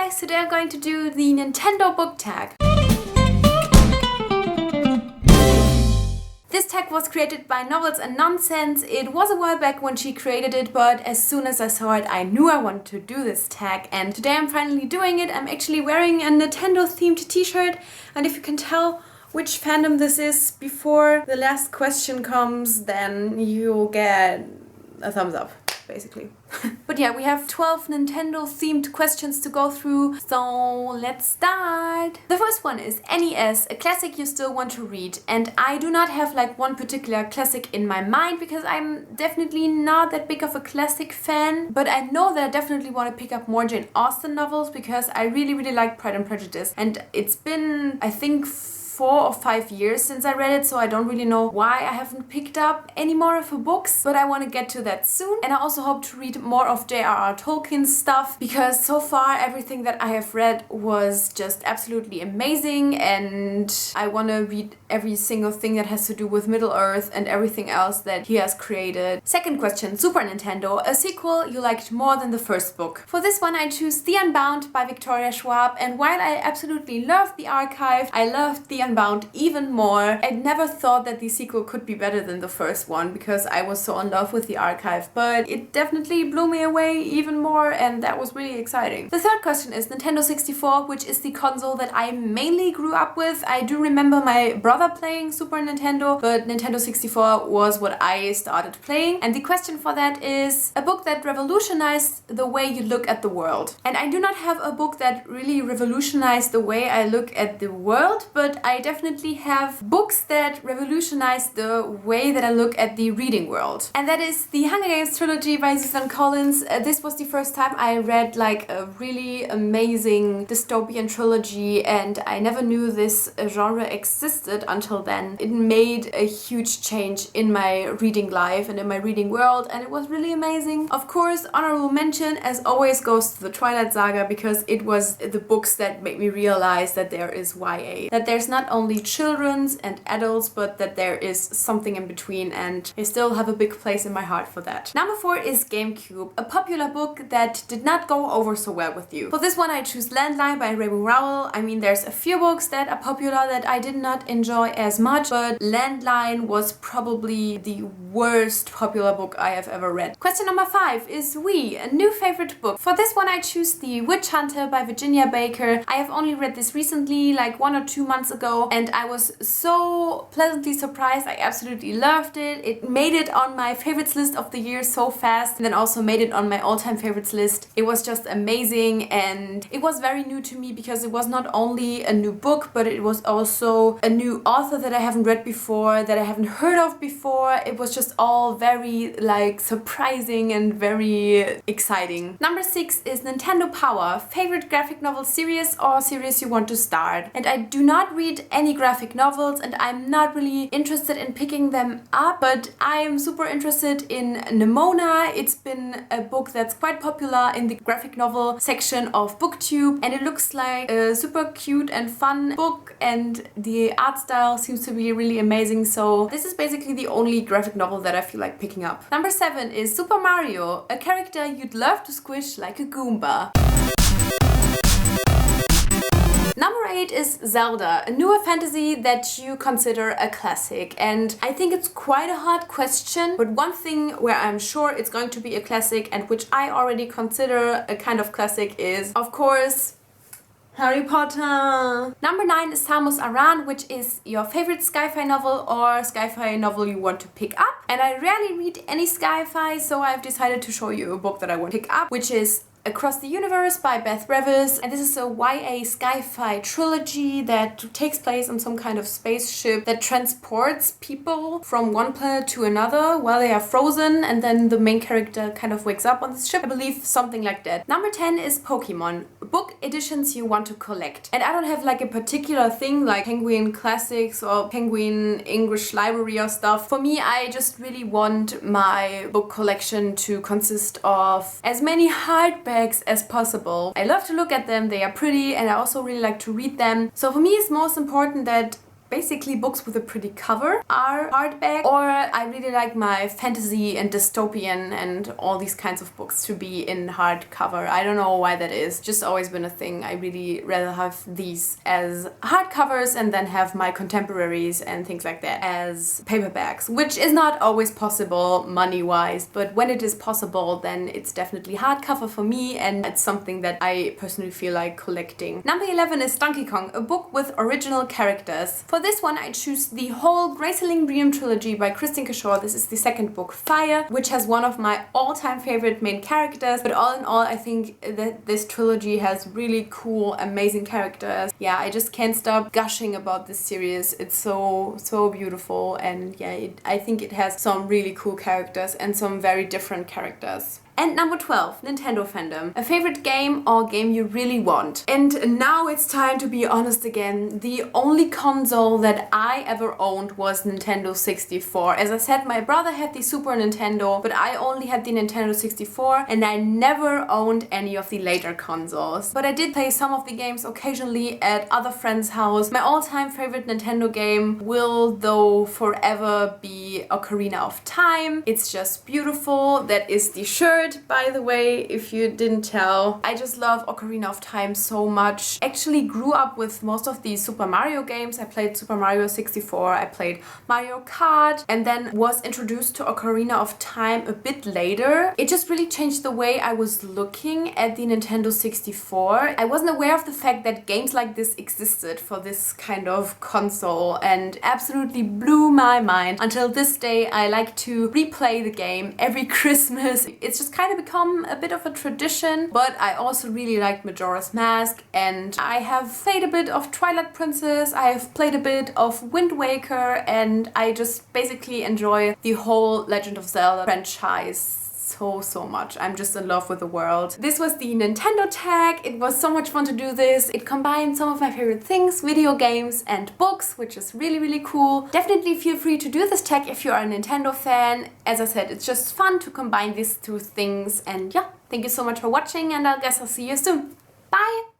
guys, today I'm going to do the Nintendo book tag. This tag was created by Novels and Nonsense. It was a while back when she created it, but as soon as I saw it, I knew I wanted to do this tag, and today I'm finally doing it. I'm actually wearing a Nintendo themed t-shirt, and if you can tell which fandom this is before the last question comes, then you'll get a thumbs up, basically. But yeah, we have 12 Nintendo themed questions to go through, so let's start! The first one is NES, a classic you still want to read. And I do not have like one particular classic in my mind because I'm definitely not that big of a classic fan, but I know that I definitely want to pick up more Jane Austen novels because I really like Pride and Prejudice, and it's been, I think, 4 or 5 years since I read it, so I don't really know why I haven't picked up any more of her books, but I want to get to that soon. And I also hope to read more of J.R.R. Tolkien's stuff, because so far everything that I have read was just absolutely amazing, and I want to read every single thing that has to do with Middle-earth and everything else that he has created. Second question, Super Nintendo, a sequel you liked more than the first book. For this one I choose The Unbound by Victoria Schwab, and while I absolutely loved The Archive, I loved The Unbound even more. I never thought that the sequel could be better than the first one because I was so in love with The Archive, but it definitely blew me away even more, and that was really exciting. The third question is Nintendo 64, which is the console that I mainly grew up with. I do remember my brother playing Super Nintendo, but Nintendo 64 was what I started playing. And the question for that is a book that revolutionized the way you look at the world. And I do not have a book that really revolutionized the way I look at the world, but I definitely have books that revolutionized the way that I look at the reading world. And that is the Hunger Games trilogy by Susan Collins. This was the first time I read like a really amazing dystopian trilogy, and I never knew this genre existed until then. It made a huge change in my reading life and in my reading world, and it was really amazing. Of course, honorable mention as always goes to the Twilight Saga, because it was the books that made me realize that there is YA. That there's not only children's and adults, but that there is something in between, and I still have a big place in my heart for that. Number 4 is Gamecube, a popular book that did not go over so well with you. For this one I choose Landline by Raymond Rowell. I mean, there's a few books that are popular that I did not enjoy as much, but Landline was probably the worst popular book I have ever read. Question number 5 is We, a new favorite book. For this one I choose The Witch Hunter by Virginia Baker. I have only read this recently, like 1 or 2 months ago, and I was so pleasantly surprised. I absolutely loved it. It made it on my favorites list of the year so fast, and then also made it on my all-time favorites list. It was just amazing, and it was very new to me because it was not only a new book, but it was also a new author that I haven't read before, that I haven't heard of before. It was just all very like surprising and very exciting. Number 6 is Nintendo Power, favorite graphic novel series or series you want to start. And I do not read any graphic novels, and I'm not really interested in picking them up, but I am super interested in Nimona. It's been a book that's quite popular in the graphic novel section of BookTube, and it looks like a super cute and fun book, and the art style seems to be really amazing, so this is basically the only graphic novel that I feel like picking up. Number 7 is Super Mario, a character you'd love to squish like a Goomba. Number 8 is Zelda, a newer fantasy that you consider a classic. And I think it's quite a hard question, but one thing where I'm sure it's going to be a classic and which I already consider a kind of classic is, of course, Harry Potter! Number 9 is Samas-Aran, which is your favorite sci-fi novel or sci-fi novel you want to pick up. And I rarely read any sci-fi, so I've decided to show you a book that I want to pick up, which is Across the Universe by Beth Revis, and this is a YA sci-fi trilogy that takes place on some kind of spaceship that transports people from one planet to another while they are frozen, and then the main character kind of wakes up on this ship. I believe something like that. Number 10 is Pokemon, book editions you want to collect. And I don't have like a particular thing like Penguin Classics or Penguin English Library or stuff. For me, I just really want my book collection to consist of as many hardback as possible. I love to look at them, they are pretty, and I also really like to read them. So for me it's most important that basically books with a pretty cover are hardback, or I really like my fantasy and dystopian and all these kinds of books to be in hardcover. I don't know why that is, just always been a thing. I really rather have these as hardcovers and then have my contemporaries and things like that as paperbacks, which is not always possible money-wise, but when it is possible, then it's definitely hardcover for me, and it's something that I personally feel like collecting. Number 11 is Donkey Kong, a book with original characters. For this one, I choose the whole Graceling Dream trilogy by Christine Kishore. This is the second book, Fire, which has one of my all-time favorite main characters. But all in all, I think that this trilogy has really cool, amazing characters. Yeah, I just can't stop gushing about this series. It's so beautiful, and yeah, I think it has some really cool characters and some very different characters. And number 12, Nintendo Fandom. A favorite game or game you really want. And now it's time to be honest again. The only console that I ever owned was Nintendo 64. As I said, my brother had the Super Nintendo, but I only had the Nintendo 64, and I never owned any of the later consoles. But I did play some of the games occasionally at other friends' house. My all-time favorite Nintendo game will, though, forever be Ocarina of Time. It's just beautiful. That is the shirt, by the way, if you didn't tell. I just love Ocarina of Time so much. Actually grew up with most of the Super Mario games. I played Super Mario 64, I played Mario Kart, and then was introduced to Ocarina of Time a bit later. It just really changed the way I was looking at the Nintendo 64. I wasn't aware of the fact that games like this existed for this kind of console, and absolutely blew my mind. Until this day, I like to replay the game every Christmas. It's just kind of become a bit of a tradition, but I also really liked Majora's Mask, and I have played a bit of Twilight Princess, I have played a bit of Wind Waker, and I just basically enjoy the whole Legend of Zelda franchise so much. I'm just in love with the world. This was the Nintendo tag. It was so much fun to do this. It combined some of my favorite things, video games and books, which is really cool. Definitely feel free to do this tag if you are a Nintendo fan. As I said, it's just fun to combine these two things, and yeah, thank you so much for watching, and I guess I'll see you soon. Bye!